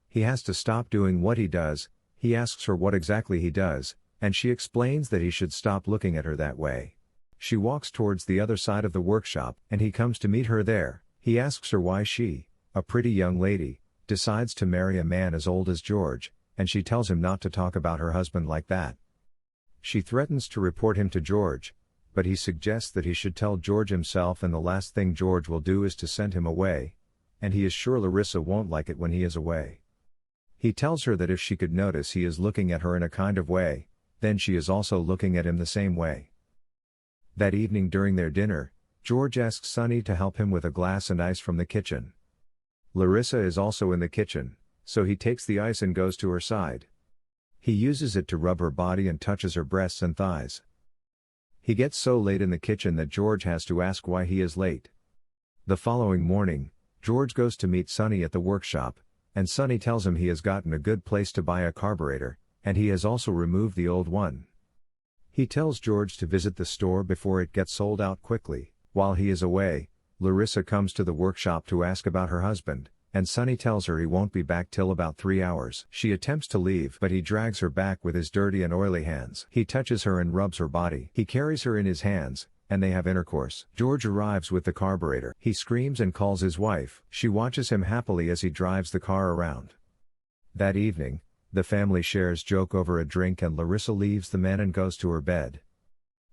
He has to stop doing what he does. He asks her what exactly he does, and she explains that he should stop looking at her that way. She walks towards the other side of the workshop, and he comes to meet her there. He asks her why she, a pretty young lady, decides to marry a man as old as George, and she tells him not to talk about her husband like that. She threatens to report him to George, but he suggests that he should tell George himself, and the last thing George will do is to send him away, and he is sure Larissa won't like it when he is away. He tells her that if she could notice he is looking at her in a kind of way, then she is also looking at him the same way. That evening during their dinner, George asks Sonny to help him with a glass and ice from the kitchen. Larissa is also in the kitchen, so he takes the ice and goes to her side. He uses it to rub her body and touches her breasts and thighs. He gets so late in the kitchen that George has to ask why he is late. The following morning, George goes to meet Sonny at the workshop, and Sonny tells him he has gotten a good place to buy a carburetor, and he has also removed the old one. He tells George to visit the store before it gets sold out quickly. While he is away, Larissa comes to the workshop to ask about her husband, and Sonny tells her he won't be back till about 3 hours. She attempts to leave, but he drags her back with his dirty and oily hands. He touches her and rubs her body. He carries her in his hands, and they have intercourse. George arrives with the carburetor. He screams and calls his wife. She watches him happily as he drives the car around. That evening, the family shares joke over a drink, and Larissa leaves the man and goes to her bed.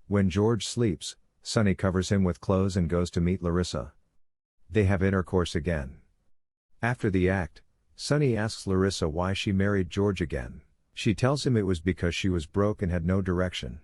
When George sleeps, Sonny covers him with clothes and goes to meet Larissa. They have intercourse again. After the act, Sonny asks Larissa why she married George again. She tells him it was because she was broke and had no direction.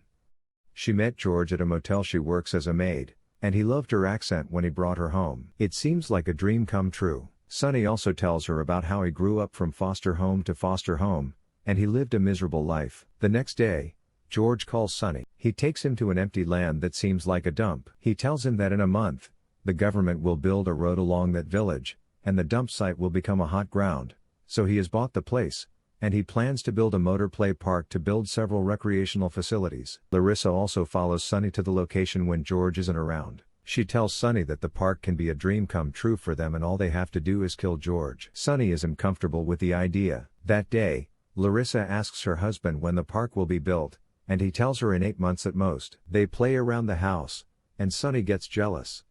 She met George at a motel she works as a maid, and he loved her accent when he brought her home. It seems like a dream come true. Sonny also tells her about how he grew up from foster home to foster home, and he lived a miserable life. The next day, George calls Sonny. He takes him to an empty land that seems like a dump. He tells him that in a month, the government will build a road along that village, and the dump site will become a hot ground. So he has bought the place, and he plans to build a motor play park to build several recreational facilities. Larissa also follows Sonny to the location when George isn't around. She tells Sonny that the park can be a dream come true for them, and all they have to do is kill George. Sonny isn't comfortable with the idea. That day, Larissa asks her husband when the park will be built, and he tells her in 8 months at most. They play around the house, and Sonny gets jealous.